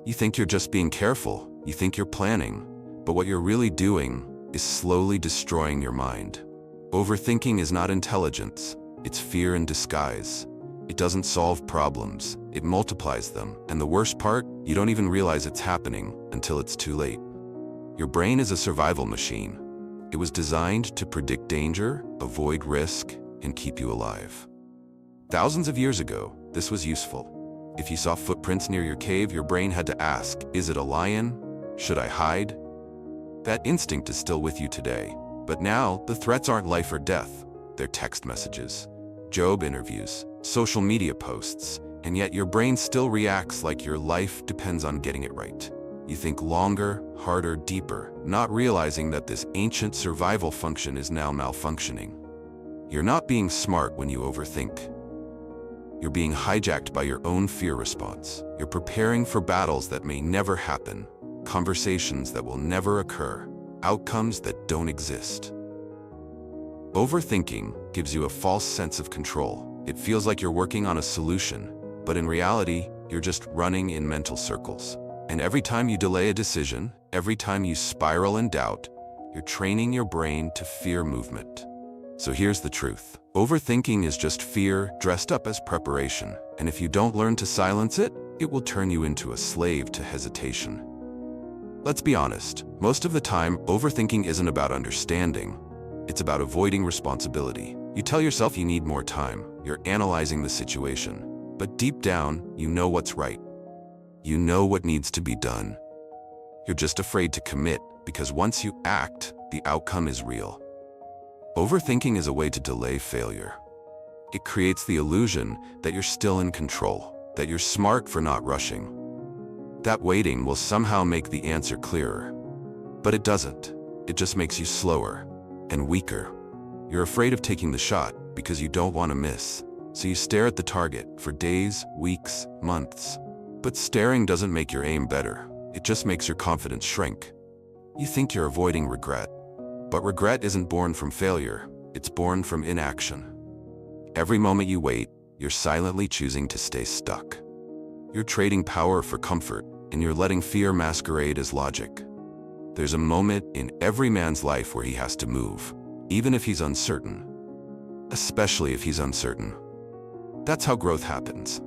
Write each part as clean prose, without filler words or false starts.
You think you're just being careful, you think you're planning, but what you're really doing is slowly destroying your mind. Overthinking is not intelligence, it's fear in disguise. It doesn't solve problems, it multiplies them. And the worst part, you don't even realize it's happening until it's too late. Your brain is a survival machine. It was designed to predict danger, avoid risk, and keep you alive. Thousands of years ago, this was useful. If you saw footprints near your cave, your brain had to ask, is it a lion? Should I hide? That instinct is still with you today. But now, the threats aren't life or death. They're text messages, job interviews, social media posts, and yet your brain still reacts like your life depends on getting it right. You think longer, harder, deeper, not realizing that this ancient survival function is now malfunctioning. You're not being smart when you overthink. You're being hijacked by your own fear response. You're preparing for battles that may never happen, conversations that will never occur, outcomes that don't exist. Overthinking gives you a false sense of control. It feels like you're working on a solution, but in reality, you're just running in mental circles. And every time you delay a decision, every time you spiral in doubt, you're training your brain to fear movement. So here's the truth. Overthinking is just fear dressed up as preparation. And if you don't learn to silence it, it will turn you into a slave to hesitation. Let's be honest, most of the time, overthinking isn't about understanding. It's about avoiding responsibility. You tell yourself you need more time. You're analyzing the situation. But deep down, you know what's right. You know what needs to be done. You're just afraid to commit because once you act, the outcome is real. Overthinking is a way to delay failure. It creates the illusion that you're still in control, that you're smart for not rushing. That waiting will somehow make the answer clearer. But it doesn't. It just makes you slower and weaker. You're afraid of taking the shot because you don't want to miss. So you stare at the target for days, weeks, months. But staring doesn't make your aim better. It just makes your confidence shrink. You think you're avoiding regret. But regret isn't born from failure. It's born from inaction. Every moment you wait, you're silently choosing to stay stuck. You're trading power for comfort, and you're letting fear masquerade as logic. There's a moment in every man's life where he has to move, even if he's uncertain. Especially if he's uncertain. That's how growth happens.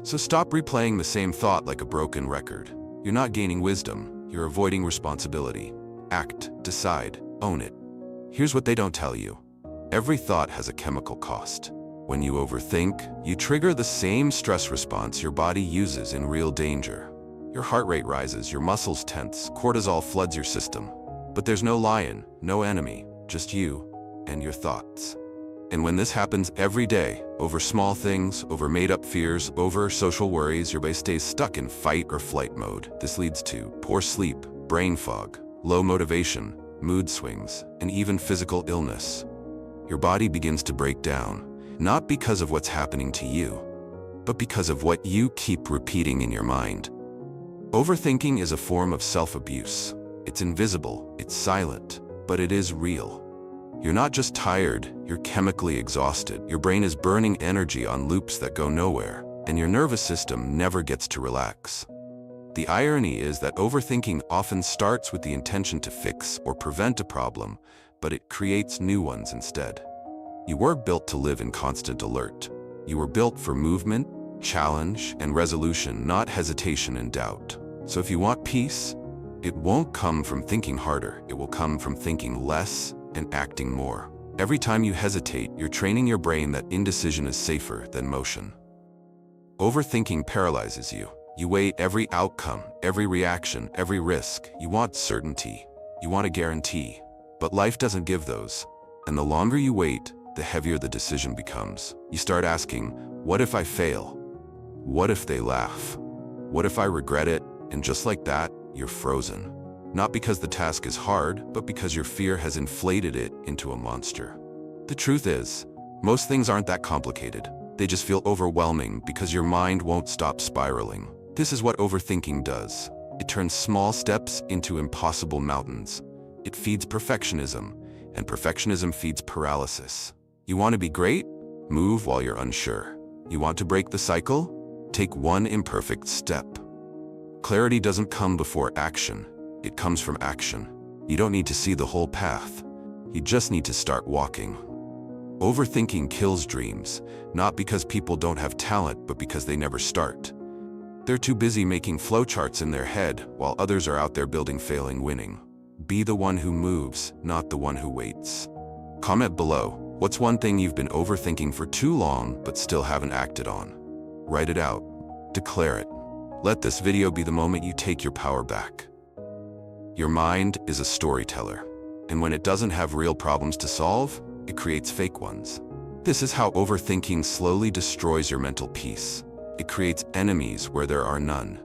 So stop replaying the same thought like a broken record. You're not gaining wisdom, you're avoiding responsibility. Act, decide, own it. Here's what they don't tell you. Every thought has a chemical cost. When you overthink, you trigger the same stress response your body uses in real danger. Your heart rate rises, your muscles tense, cortisol floods your system. But there's no lion, no enemy, just you and your thoughts. And when this happens every day, over small things, over made-up fears, over social worries, your body stays stuck in fight or flight mode. This leads to poor sleep, brain fog, low motivation, mood swings, and even physical illness. Your body begins to break down, not because of what's happening to you, but because of what you keep repeating in your mind. Overthinking is a form of self-abuse. It's invisible, it's silent, but it is real. You're not just tired, you're chemically exhausted. Your brain is burning energy on loops that go nowhere, and your nervous system never gets to relax. The irony is that overthinking often starts with the intention to fix or prevent a problem, but it creates new ones instead. You weren't built to live in constant alert. You were built for movement, challenge, and resolution, not hesitation and doubt. So if you want peace, it won't come from thinking harder. It will come from thinking less and acting more. Every time you hesitate, you're training your brain that indecision is safer than motion. Overthinking paralyzes you. You weigh every outcome, every reaction, every risk. You want certainty. You want a guarantee. But life doesn't give those. And the longer you wait, the heavier the decision becomes. You start asking, what if I fail? What if they laugh? What if I regret it? And just like that, you're frozen. Not because the task is hard, but because your fear has inflated it into a monster. The truth is, most things aren't that complicated. They just feel overwhelming because your mind won't stop spiraling. This is what overthinking does. It turns small steps into impossible mountains. It feeds perfectionism, and perfectionism feeds paralysis. You want to be great? Move while you're unsure. You want to break the cycle? Take one imperfect step. Clarity doesn't come before action. It comes from action. You don't need to see the whole path. You just need to start walking. Overthinking kills dreams, not because people don't have talent, but because they never start. They're too busy making flowcharts in their head while others are out there building failing winning. Be the one who moves, not the one who waits. Comment below, what's one thing you've been overthinking for too long but still haven't acted on? Write it out. Declare it. Let this video be the moment you take your power back. Your mind is a storyteller, and when it doesn't have real problems to solve, it creates fake ones. This is how overthinking slowly destroys your mental peace. It creates enemies where there are none.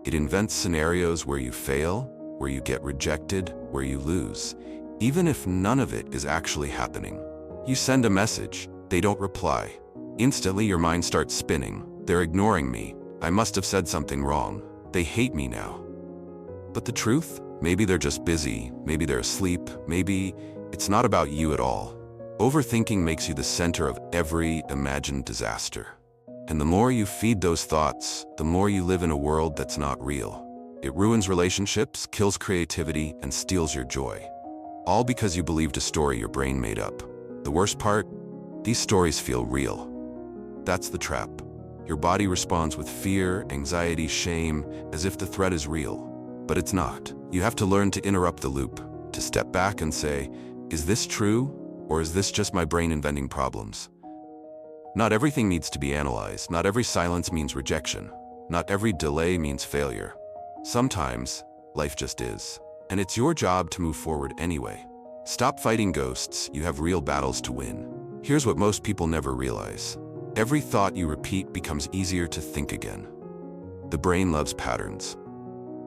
It invents scenarios where you fail, where you get rejected, where you lose, even if none of it is actually happening. You send a message, they don't reply. Instantly your mind starts spinning. They're ignoring me. I must have said something wrong. They hate me now. But the truth? Maybe they're just busy, maybe they're asleep, maybe it's not about you at all. Overthinking makes you the center of every imagined disaster. And the more you feed those thoughts, the more you live in a world that's not real. It ruins relationships, kills creativity, and steals your joy. All because you believed a story your brain made up. The worst part? These stories feel real. That's the trap. Your body responds with fear, anxiety, shame, as if the threat is real. But it's not. You have to learn to interrupt the loop, to step back and say, is this true, or is this just my brain inventing problems? Not everything needs to be analyzed. Not every silence means rejection. Not every delay means failure. Sometimes, life just is. And it's your job to move forward anyway. Stop fighting ghosts. You have real battles to win. Here's what most people never realize. Every thought you repeat becomes easier to think again. The brain loves patterns.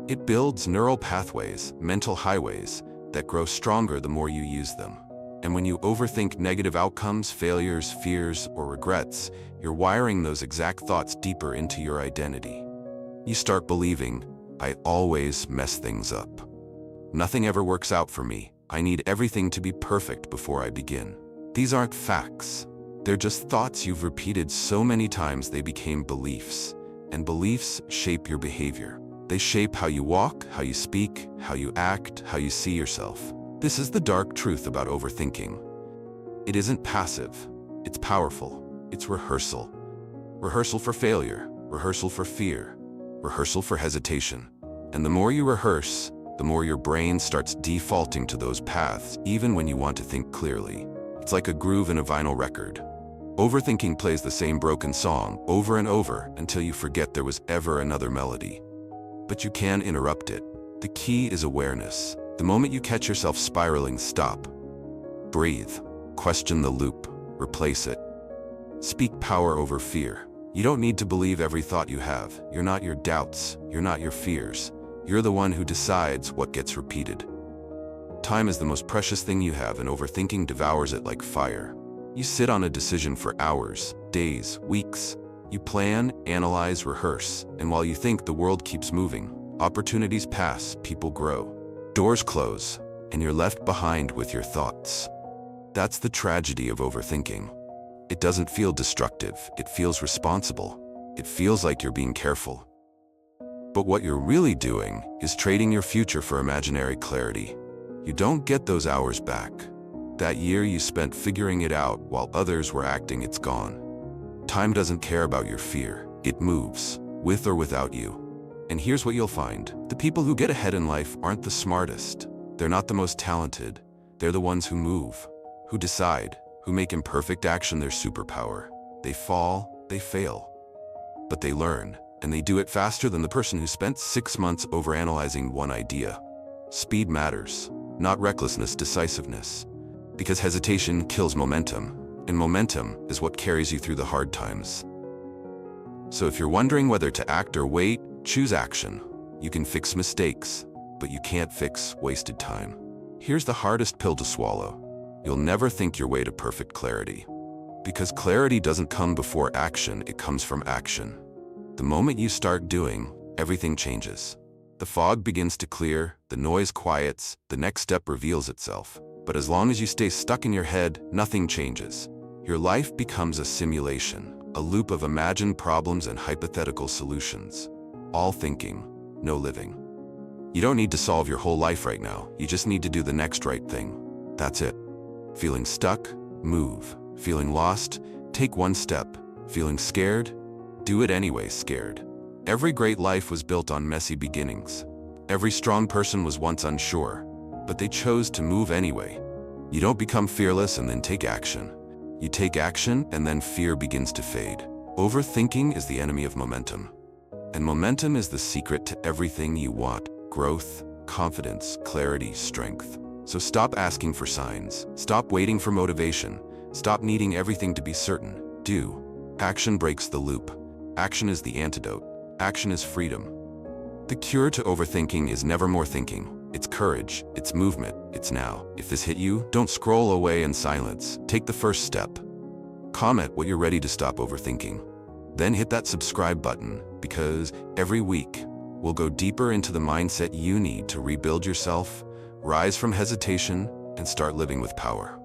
It builds neural pathways, mental highways, that grow stronger the more you use them. And when you overthink negative outcomes, failures, fears, or regrets, you're wiring those exact thoughts deeper into your identity. You start believing, I always mess things up. Nothing ever works out for me. I need everything to be perfect before I begin. These aren't facts. They're just thoughts you've repeated so many times they became beliefs. And beliefs shape your behavior. They shape how you walk, how you speak, how you act, how you see yourself. This is the dark truth about overthinking. It isn't passive. It's powerful. It's rehearsal. Rehearsal for failure. Rehearsal for fear. Rehearsal for hesitation. And the more you rehearse, the more your brain starts defaulting to those paths, even when you want to think clearly. It's like a groove in a vinyl record. Overthinking plays the same broken song over and over until you forget there was ever another melody. But you can interrupt it. The key is awareness. The moment you catch yourself spiraling, stop. Breathe. Question the loop. Replace it. Speak power over fear. You don't need to believe every thought you have. You're not your doubts. You're not your fears. You're the one who decides what gets repeated. Time is the most precious thing you have, and overthinking devours it like fire. You sit on a decision for hours, days, weeks. You plan, analyze, rehearse, and while you think the world keeps moving, opportunities pass, people grow. Doors close, and you're left behind with your thoughts. That's the tragedy of overthinking. It doesn't feel destructive, it feels responsible. It feels like you're being careful. But what you're really doing is trading your future for imaginary clarity. You don't get those hours back. That year you spent figuring it out while others were acting, it's gone. Time doesn't care about your fear. It moves, with or without you. And here's what you'll find. The people who get ahead in life aren't the smartest. They're not the most talented. They're the ones who move, who decide, who make imperfect action their superpower. They fall, they fail, but they learn, and they do it faster than the person who spent 6 months overanalyzing one idea. Speed matters, not recklessness, decisiveness. Because hesitation kills momentum, and momentum is what carries you through the hard times. So if you're wondering whether to act or wait, choose action. You can fix mistakes, but you can't fix wasted time. Here's the hardest pill to swallow. You'll never think your way to perfect clarity. Because clarity doesn't come before action, it comes from action. The moment you start doing, everything changes. The fog begins to clear, the noise quiets, the next step reveals itself. But as long as you stay stuck in your head, nothing changes. Your life becomes a simulation, a loop of imagined problems and hypothetical solutions. All thinking, no living. You don't need to solve your whole life right now. You just need to do the next right thing. That's it. Feeling stuck? Move. Feeling lost? Take one step. Feeling scared? Do it anyway, scared. Every great life was built on messy beginnings. Every strong person was once unsure, but they chose to move anyway. You don't become fearless and then take action. You take action and then fear begins to fade. Overthinking is the enemy of momentum. And momentum is the secret to everything you want: growth, confidence, clarity, strength. So stop asking for signs. Stop waiting for motivation. Stop needing everything to be certain. Do. Action breaks the loop. Action is the antidote. Action is freedom. The cure to overthinking is never more thinking. It's courage, it's movement, it's now. If this hit you, don't scroll away in silence. Take the first step. Comment what you're ready to stop overthinking. Then hit that subscribe button, because every week, we'll go deeper into the mindset you need to rebuild yourself, rise from hesitation, and start living with power.